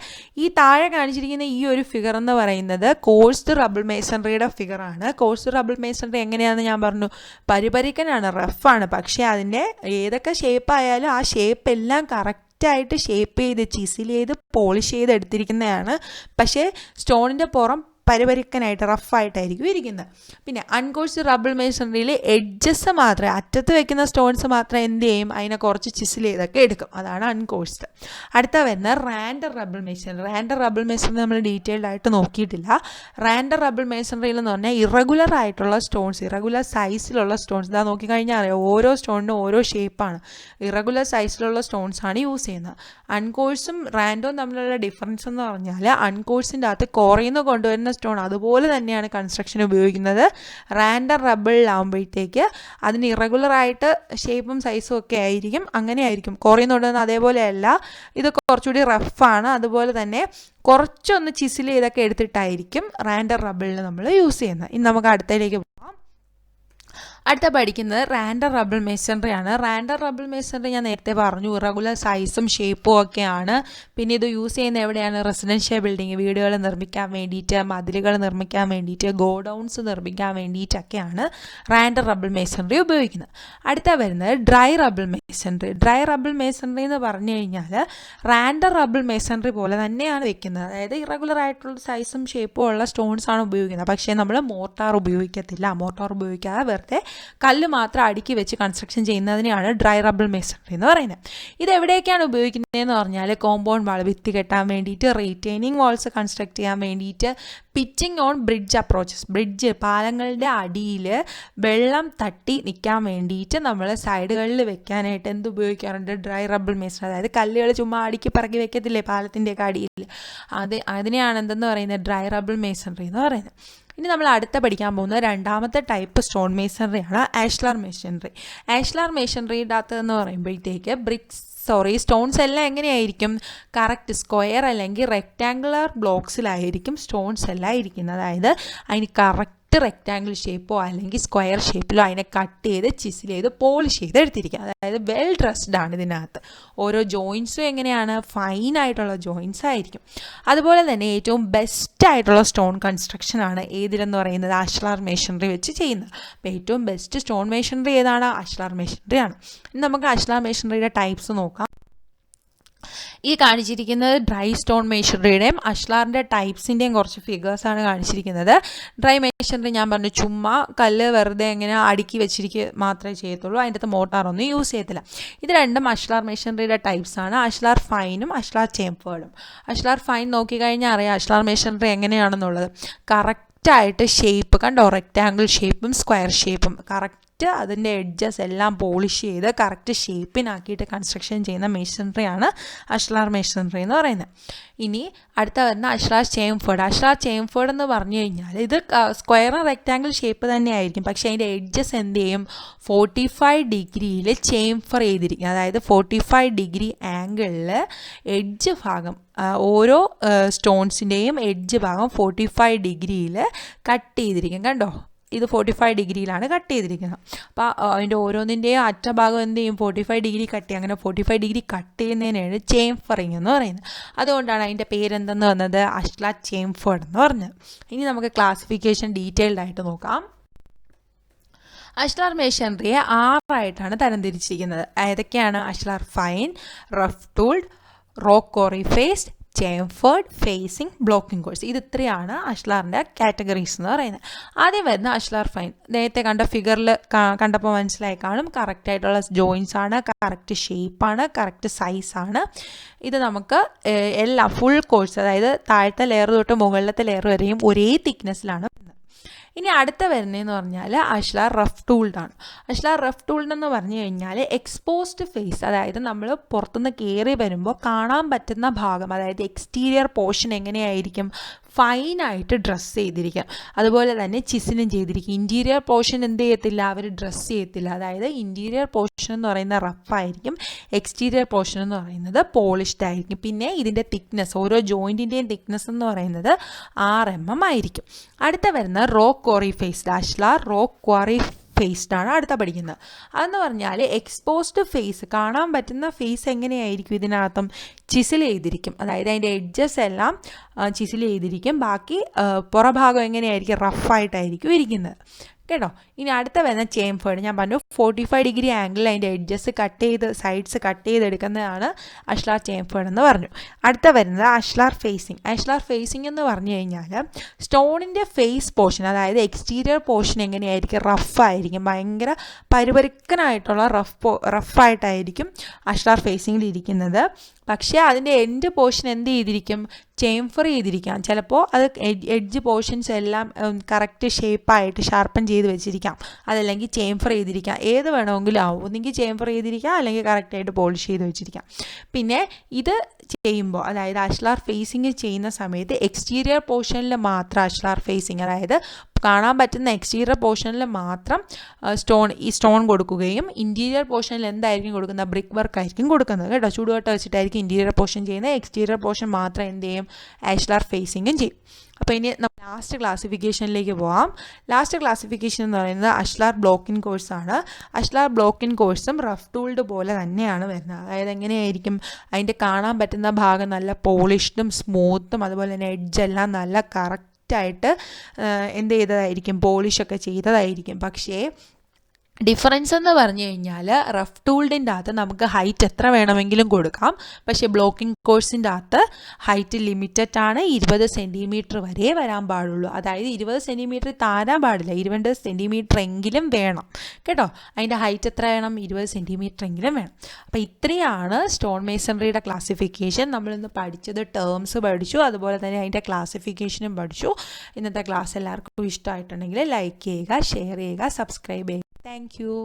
ഈ താഴെ കാണിച്ചിരിക്കുന്ന ഈ ഒരു ഫിഗർ എന്ന് പറയുന്നത് കോഴ്സ്ഡ് റബ്ബിൾ മേസണറിയുടെ ഫിഗറാണ്. കോഴ്സ്ഡ് റബ്ബിൾ മേസണറി എങ്ങനെയാണെന്ന് ഞാൻ പറഞ്ഞു, പരിപരിക്കനാണ്, റഫാണ്. പക്ഷേ അതിൻ്റെ ഏതൊക്കെ ഷേപ്പായാലും ആ ഷേപ്പ് എല്ലാം കറക്റ്റായിട്ട് ഷേപ്പ് ചെയ്ത് ചിസിൽ ചെയ്ത് പോളിഷ് ചെയ്ത് എടുത്തിരിക്കുന്നതാണ്. പക്ഷേ സ്റ്റോണിൻ്റെ പുറം പരുപരുക്കനായിട്ട് റഫായിട്ടായിരിക്കും ഇരിക്കുന്നത്. പിന്നെ അൺകോഴ്സ്ഡ് റബ്ബിൾ മേസണറിയിൽ എഡ്ജസ് മാത്രമേ, അറ്റത്ത് വെക്കുന്ന സ്റ്റോൺസ് മാത്രം എന്ത് ചെയ്യും, അതിനെ കുറച്ച് ചിസിൽ ചെയ്തൊക്കെ എടുക്കും. അതാണ് അൺകോഴ്സ്ഡ്. അടുത്ത വരുന്നത് റാൻഡർ റബ്ബിൾ മേസണറി. റാൻഡർ റബ്ബിൾ മേസണറി നമ്മൾ ഡീറ്റെയിൽഡ് ആയിട്ട് നോക്കിയിട്ടില്ല. റാൻഡർ റബ്ബിൾ മേസണറിയിൽ എന്ന് പറഞ്ഞാൽ ഇറഗുലർ ആയിട്ടുള്ള സ്റ്റോൺസ്, ഇറഗുലർ സൈസിലുള്ള സ്റ്റോൺസ്, ഇതാ നോക്കിക്കഴിഞ്ഞാൽ അറിയാം ഓരോ സ്റ്റോണിനും ഓരോ ഷേപ്പാണ്. ഇറഗുലർ സൈസിലുള്ള സ്റ്റോൺസാണ് യൂസ് ചെയ്യുന്നത്. അൺകോഴ്സും റാൻഡവും തമ്മിലുള്ള ഡിഫറൻസ് എന്ന് പറഞ്ഞാൽ അൺകോഴ്സിൻ്റെ അകത്ത് കോറിയിൽ നിന്ന് കൊണ്ടുവരുന്ന സ്റ്റോൺ അതുപോലെ തന്നെയാണ് കൺസ്ട്രക്ഷൻ ഉപയോഗിക്കുന്നത്. റാൻഡർ റബ്ബിളിലാകുമ്പോഴത്തേക്ക് അതിന് ഇറഗുലറായിട്ട് ഷേപ്പും സൈസും ഒക്കെ ആയിരിക്കും, അങ്ങനെ ആയിരിക്കും. കോറിയിൽ നിന്ന് കൊണ്ടുവന്ന അതേപോലെയല്ല, ഇത് കുറച്ചുകൂടി റഫാണ്. അതുപോലെ തന്നെ കുറച്ചൊന്ന് ചിസിൽ ചെയ്തൊക്കെ എടുത്തിട്ടായിരിക്കും റാൻഡർ റബ്ബിളിൽ നമ്മൾ യൂസ് ചെയ്യുന്നത്. ഇനി നമുക്ക് അടുത്തതിലേക്ക് പോകാം. അടുത്ത പഠിക്കുന്നത് റാൻഡർ റബ്ബിൾ മേസണറി ആണ്. റാൻഡർ റബ്ബിൾ മേസണറി ഞാൻ നേരത്തെ പറഞ്ഞു ഇറഗുലർ സൈസും ഷേപ്പും ഒക്കെയാണ്. പിന്നെ ഇത് യൂസ് ചെയ്യുന്ന എവിടെയാണ്, റെസിഡൻഷ്യൽ ബിൽഡിംഗ്, വീടുകൾ നിർമ്മിക്കാൻ വേണ്ടിയിട്ട്, മതിലുകൾ നിർമ്മിക്കാൻ വേണ്ടിയിട്ട്, ഗോഡൗൺസ് നിർമ്മിക്കാൻ വേണ്ടിയിട്ടൊക്കെയാണ് റാൻഡർ റബ്ബിൾ മേസണറി ഉപയോഗിക്കുന്നത്. അടുത്ത വരുന്നത് dry rubble masonry. Dry rubble masonry എന്ന് പറഞ്ഞു കഴിഞ്ഞാൽ റാൻഡർ റബ്ബിൾ മേസണറി പോലെ തന്നെയാണ് വെക്കുന്നത്. അതായത് ഇറഗുലർ ആയിട്ടുള്ള സൈസും ഷേപ്പും ഉള്ള സ്റ്റോൺസ് ആണ് ഉപയോഗിക്കുന്നത്. പക്ഷേ നമ്മൾ മോർട്ടാർ ഉപയോഗിക്കത്തില്ല. മോർട്ടാർ ഉപയോഗിക്കാതെ വെറുതെ കല്ല് മാത്രം അടുക്കി വെച്ച് കൺസ്ട്രക്ഷൻ ചെയ്യുന്നതിനെയാണ് ഡ്രൈ റബ്ബിൾ മേസണറി എന്ന് പറയുന്നത്. ഇത് എവിടെയൊക്കെയാണ് ഉപയോഗിക്കുന്നതെന്ന് പറഞ്ഞാൽ കോമ്പൗണ്ട് വാൾ, ഭിത്തി കെട്ടാൻ വേണ്ടിയിട്ട്, റീറ്റെയിനിങ് വാൾസ് കൺസ്ട്രക്ട് ചെയ്യാൻ വേണ്ടിയിട്ട്, pitching on bridge approaches, bridge പാലങ്ങളുടെ അടിയിൽ വെള്ളം തട്ടി നിൽക്കാൻ വേണ്ടിയിട്ട് നമ്മൾ സൈഡുകളിൽ വെക്കാനായിട്ട് എന്ത് ഉപയോഗിക്കാറുണ്ട്, ഡ്രൈ റബ്ബിൾ മേസണറി. അതായത് കല്ലുകൾ ചുമ്മാ അടുക്കി പറക്കി വെക്കത്തില്ലേ പാലത്തിൻ്റെയൊക്കെ അടിയിൽ, അതിനെയാണ് എന്തെന്ന് പറയുന്നത്, ഡ്രൈ റബ്ബിൾ മേസണറി എന്ന് പറയുന്നത്. ഇനി നമ്മൾ അടുത്ത പഠിക്കാൻ പോകുന്നത് രണ്ടാമത്തെ ടൈപ്പ് സ്റ്റോൺ മേസണറിയാണ്, ആഷ്ലർ മേസണറി. ആഷ്ലർ മേസണറിയുടെ അകത്ത് എന്ന് പറയുമ്പോഴത്തേക്ക് സ്റ്റോൺസ് എല്ലാം എങ്ങനെയായിരിക്കും, കറക്റ്റ് സ്ക്വയർ അല്ലെങ്കിൽ റെക്റ്റാങ്കുലർ ബ്ലോക്സിലായിരിക്കും സ്റ്റോൺസ് എല്ലാം ഇരിക്കുന്നത്. അതായത് അതിന് കറക്റ്റ് റെക്റ്റാങ്കിൾ ഷേപ്പോ അല്ലെങ്കിൽ സ്ക്വയർ ഷേപ്പിലോ അതിനെ കട്ട് ചെയ്ത് ചിസിൽ ചെയ്ത് പോളിഷ് ചെയ്ത് എടുത്തിരിക്കുക. അതായത് വെൽ ഡ്രസ്ഡ് ആണ് ഇതിനകത്ത്. ഓരോ ജോയിൻസും എങ്ങനെയാണ്, ഫൈൻ ആയിട്ടുള്ള ജോയിൻസ് ആയിരിക്കും. അതുപോലെ തന്നെ ഏറ്റവും ബെസ്റ്റ് ആയിട്ടുള്ള സ്റ്റോൺ കൺസ്ട്രക്ഷൻ ആണ് ഏതിലെന്ന് പറയുന്നത്, ആഷ്ലർ മേസണറി വെച്ച് ചെയ്യുന്നത്. അപ്പോൾ ഏറ്റവും ബെസ്റ്റ് സ്റ്റോൺ മേസണറി ഏതാണ്, ആഷ്ലർ മേസണറി ആണ്. ഇനി നമുക്ക് ആഷ്ലർ മേസണറിയുടെ ടൈപ്സ് നോക്കാം. ഈ കാണിച്ചിരിക്കുന്നത് ഡ്രൈ സ്റ്റോൺ മേസണറിയുടെയും അഷ്ലാറിൻ്റെ ടൈപ്സിൻ്റെയും കുറച്ച് ഫിഗേഴ്സാണ് കാണിച്ചിരിക്കുന്നത്. ഡ്രൈ മേസണറി ഞാൻ പറഞ്ഞു ചുമ്മാ കല്ല് വെറുതെ ഇങ്ങനെ അടുക്കി വെച്ചിരിക്കുക മാത്രമേ ചെയ്യത്തുള്ളൂ, അതിൻ്റെ അകത്ത് മോട്ടാറൊന്നും യൂസ് ചെയ്യത്തില്ല. ഇത് രണ്ടും അഷ്ലാർ മേസണറിയുടെ ടൈപ്സാണ്, അഷ്ലാർ ഫൈനും അഷ്ലാർ ചേംഫേർഡും. അഷ്ലാർ ഫൈൻ നോക്കിക്കഴിഞ്ഞാൽ അറിയാം അഷ്ലാർ മേസണറി എങ്ങനെയാണെന്നുള്ളത്. കറക്റ്റായിട്ട് ഷേപ്പ് കണ്ടോ, റെക്റ്റാങ്കിൾ ഷേപ്പും സ്ക്വയർ ഷേപ്പും കറക്റ്റ് അതിൻ്റെ എഡ്ജസ് എല്ലാം പോളിഷ് ചെയ്ത് കറക്റ്റ് ഷേപ്പിനാക്കിയിട്ട് കൺസ്ട്രക്ഷൻ ചെയ്യുന്ന മേസണറിയാണ് അഷ്ലാർ മേസണറി എന്ന് പറയുന്നത്. ഇനി അടുത്ത വരുന്ന അഷ്ലാർ ചേംഫേർഡ്. അഷ്ലാർ ചേംഫേർഡ് എന്ന് പറഞ്ഞു കഴിഞ്ഞാൽ ഇത് സ്ക്വയറും റെക്റ്റാങ്കിൾ ഷേപ്പ് തന്നെ ആയിരിക്കും, പക്ഷേ അതിൻ്റെ എഡ്ജസ് എന്ത് ചെയ്യും, 45 ഡിഗ്രിയിൽ ചേംഫർ ചെയ്തിരിക്കും. അതായത് 45 ഡിഗ്രി ആംഗിളിൽ എഡ്ജ് ഭാഗം, ഓരോ സ്റ്റോൺസിൻ്റെയും എഡ്ജ് ഭാഗം 45 ഡിഗ്രിയിൽ കട്ട് ചെയ്തിരിക്കും. കണ്ടോ, ഇത് 45 ഡിഗ്രിയിലാണ് കട്ട് ചെയ്തിരിക്കുന്നത്. അപ്പോൾ അതിൻ്റെ ഓരോന്നിൻ്റെയും അറ്റഭാഗം എന്ത് ചെയ്യും, 45 ഡിഗ്രി കട്ട് ചെയ്യും. അങ്ങനെ 45 ഡിഗ്രി കട്ട് ചെയ്യുന്നതിനാണ് ചേംഫറിങ് എന്ന് പറയുന്നത്. അതുകൊണ്ടാണ് അതിൻ്റെ പേരെന്തെന്ന് വന്നത്, അഷ്ലാർ ചേംഫേർഡ് എന്ന് പറഞ്ഞത്. ഇനി നമുക്ക് ക്ലാസിഫിക്കേഷൻ ഡീറ്റെയിൽഡ് ആയിട്ട് നോക്കാം. അഷ്ലാർ മേസണറിയെ 6 ആയിട്ടാണ് തരംതിരിച്ചിരിക്കുന്നത്. ഏതൊക്കെയാണ്, ashlar fine, rough tooled, rock quarry faced, chamfered, facing, blocking course. ഇത് ഇത്രയാണ് അഷ്ലാറിൻ്റെ കാറ്റഗറീസ് എന്ന് പറയുന്നത്. ആദ്യം വരുന്ന അഷ്ലാർ ഫൈൻ. നേരത്തെ കണ്ട ഫിഗറിൽ കണ്ടപ്പോൾ മനസ്സിലായി കാണും, കറക്റ്റായിട്ടുള്ള ജോയിൻസ് ആണ്, കറക്റ്റ് ഷേപ്പാണ്, കറക്റ്റ് സൈസാണ്. ഇത് നമുക്ക് എല്ലാം ഫുൾ കോഴ്സ്, അതായത് താഴത്തെ ലെയർ തൊട്ട് മുകളിലത്തെ ലെയർ വരെയും ഒരേ തിക്നെസ്സിലാണ്. ഇനി അടുത്ത വരുന്നതെന്ന് പറഞ്ഞാൽ അഷ്ലാർ റഫ് ടൂൾഡ് ആണ്. അഷ്ലാർ റഫ് ടൂൾഡ് എന്ന് പറഞ്ഞു കഴിഞ്ഞാൽ എക്സ്പോസ്ഡ് ഫേസ്, അതായത് നമ്മൾ പുറത്തുനിന്ന് കയറി വരുമ്പോൾ കാണാൻ പറ്റുന്ന ഭാഗം, അതായത് എക്സ്റ്റീരിയർ പോർഷൻ എങ്ങനെയായിരിക്കും, ഫൈനായിട്ട് ഡ്രസ്സ് ചെയ്തിരിക്കാം. അതുപോലെ തന്നെ ചിസിലും ചെയ്തിരിക്കും. ഇൻറ്റീരിയർ പോർഷൻ എന്ത് ചെയ്യത്തില്ല, അവർ ഡ്രസ്സ് ചെയ്യത്തില്ല. അതായത് ഇൻറ്റീരിയർ പോർഷൻ എന്ന് പറയുന്നത് റഫായിരിക്കും, എക്സ്റ്റീരിയർ പോർഷൻ എന്ന് പറയുന്നത് പോളിഷ്ഡ് ആയിരിക്കും. പിന്നെ ഇതിൻ്റെ തിക്നെസ്, ഓരോ ജോയിൻറ്റിൻ്റെയും തിക്നെസ് എന്ന് പറയുന്നത് 6 mm ആയിരിക്കും. അടുത്ത വരുന്ന റോക്ക് കോറിഫേസ്ഡ്, അഷ്ലാർ റോക്ക് കോറിഫേസ്ഡ് ആണ് അടുത്ത പഠിക്കുന്നത്. അതെന്ന് പറഞ്ഞാൽ എക്സ്പോസ്ഡ് ഫേസ്, കാണാൻ പറ്റുന്ന ഫേസ് എങ്ങനെയായിരിക്കും, ഇതിനകത്തും ചിസിൽ ചെയ്തിരിക്കും. അതായത് അതിൻ്റെ എഡ്ജസ് എല്ലാം ചിസിൽ ചെയ്തിരിക്കും. ബാക്കി പുറഭാഗം എങ്ങനെയായിരിക്കും, റഫായിട്ടായിരിക്കും ഇരിക്കുന്നത് കേട്ടോ. ഇനി അടുത്ത വരുന്ന ചേംഫേർഡ്. ഞാൻ പറഞ്ഞു 45 ഡിഗ്രി ആംഗിളിൽ അതിൻ്റെ എഡ്ജസ് കട്ട് ചെയ്ത് സൈഡ്സ് കട്ട് ചെയ്തെടുക്കുന്നതാണ് അഷ്ലാർ ചേംഫേർഡ് എന്ന് പറഞ്ഞു. അടുത്ത വരുന്നത് അഷ്ലാർ ഫേസിങ്. അഷ്ലാർ ഫേസിങ് എന്ന് പറഞ്ഞു കഴിഞ്ഞാൽ സ്റ്റോണിൻ്റെ ഫേസ് പോർഷൻ, അതായത് എക്സ്റ്റീരിയർ പോർഷൻ എങ്ങനെയായിരിക്കും? റഫായിരിക്കും, ഭയങ്കര പരുപരുക്കനായിട്ടുള്ള റഫായിട്ടായിരിക്കും അഷ്ലാർ ഫേസിങ്ങിൽ ഇരിക്കുന്നത്. പക്ഷേ അതിൻ്റെ എൻഡ് പോർഷൻ എന്ത് ചെയ്തിരിക്കും? ചേംഫർ ചെയ്തിരിക്കാം. ചിലപ്പോൾ അത് എഡ്ജ് പോർഷൻസ് എല്ലാം കറക്റ്റ് ഷേപ്പായിട്ട് ഷാർപ്പൻ ചെയ്ത് വെച്ചിരിക്കാം, അതല്ലെങ്കിൽ ചേംഫർ ചെയ്തിരിക്കാം. ഏത് വേണമെങ്കിലും ആവും. ഒന്നെങ്കിൽ ചേംഫർ ചെയ്തിരിക്കാം, അല്ലെങ്കിൽ കറക്റ്റായിട്ട് പോളിഷ് ചെയ്ത് വെച്ചിരിക്കാം. പിന്നെ ഇത് ചെയ്യുമ്പോൾ, അതായത് അഷ്ലാർ ഫേസിങ് ചെയ്യുന്ന സമയത്ത് എക്സ്റ്റീരിയർ പോർഷനിൽ മാത്രം അഷ്ലാർ ഫേസിങ്, അതായത് കാണാൻ പറ്റുന്ന എക്സ്റ്റീരിയർ പോർഷനിൽ മാത്രം ഈ സ്റ്റോൺ കൊടുക്കുകയും ഇൻറ്റീരിയർ പോർഷനിൽ എന്തായിരിക്കും കൊടുക്കുന്നത്? ബ്രിക്ക് വർക്ക് ആയിരിക്കും കൊടുക്കുന്നത് കേട്ടോ. ചൂടുകട്ട വെച്ചിട്ടായിരിക്കും ഇൻറ്റീരിയർ പോർഷൻ ചെയ്യുന്നത്. എക്സ്റ്റീരിയർ പോർഷൻ മാത്രം എന്ത് ചെയ്യും? അഷ്ലാർ ഫേസിങ്ങും ചെയ്യും. അപ്പോൾ ഇനി നമ്മൾ ലാസ്റ്റ് ക്ലാസിഫിക്കേഷനിലേക്ക് പോകാം. ലാസ്റ്റ് ക്ലാസിഫിക്കേഷൻ എന്ന് പറയുന്നത് അഷ്ലാർ ബ്ലോക്കിൻ കോഴ്സാണ്. അഷ്ലാർ ബ്ലോക്കിൻ കോഴ്സും റഫ് ടൂൾഡ് പോലെ തന്നെയാണ് വരുന്നത്. അതായത് എങ്ങനെയായിരിക്കും? അതിൻ്റെ കാണാൻ പറ്റുന്ന ഭാഗം നല്ല പോളിഷ്ഡും സ്മൂത്തും, അതുപോലെ തന്നെ എഡ്ജെല്ലാം നല്ല കറക്റ്റായിട്ട് എന്ത് ചെയ്തതായിരിക്കും? പോളിഷൊക്കെ ചെയ്തതായിരിക്കും. പക്ഷേ ഡിഫറൻസ് എന്ന് പറഞ്ഞു കഴിഞ്ഞാൽ റഫ് ടൂൾഡിൻ്റെ അകത്ത് നമുക്ക് ഹൈറ്റ് എത്ര വേണമെങ്കിലും കൊടുക്കാം. പക്ഷേ ബ്ലോക്കിംഗ് കോഴ്സിൻ്റെ അകത്ത് ഹൈറ്റ് ലിമിറ്റഡ് ആണ്. 20 സെൻറ്റിമീറ്റർ വരെ വരാൻ പാടുള്ളൂ. അതായത് 20 സെൻറ്റിമീറ്റർ താരാൻ പാടില്ല, 20 സെൻറ്റിമീറ്റർ എങ്കിലും വേണം കേട്ടോ. അതിൻ്റെ ഹൈറ്റ് എത്ര വേണം? 20 സെൻറ്റിമീറ്റർ എങ്കിലും വേണം. അപ്പോൾ ഇത്രയാണ് സ്റ്റോൺ മേസണറിയുടെ ക്ലാസിഫിക്കേഷൻ. നമ്മളിന്ന് പഠിച്ചത് ടേംസ് പഠിച്ചു, അതുപോലെ തന്നെ അതിൻ്റെ ക്ലാസിഫിക്കേഷനും പഠിച്ചു. ഇന്നത്തെ ക്ലാസ് എല്ലാവർക്കും ഇഷ്ടമായിട്ടുണ്ടെങ്കിൽ ലൈക്ക് ചെയ്യുക, ഷെയർ ചെയ്യുക, സബ്സ്ക്രൈബ് ചെയ്യുക. Thank you.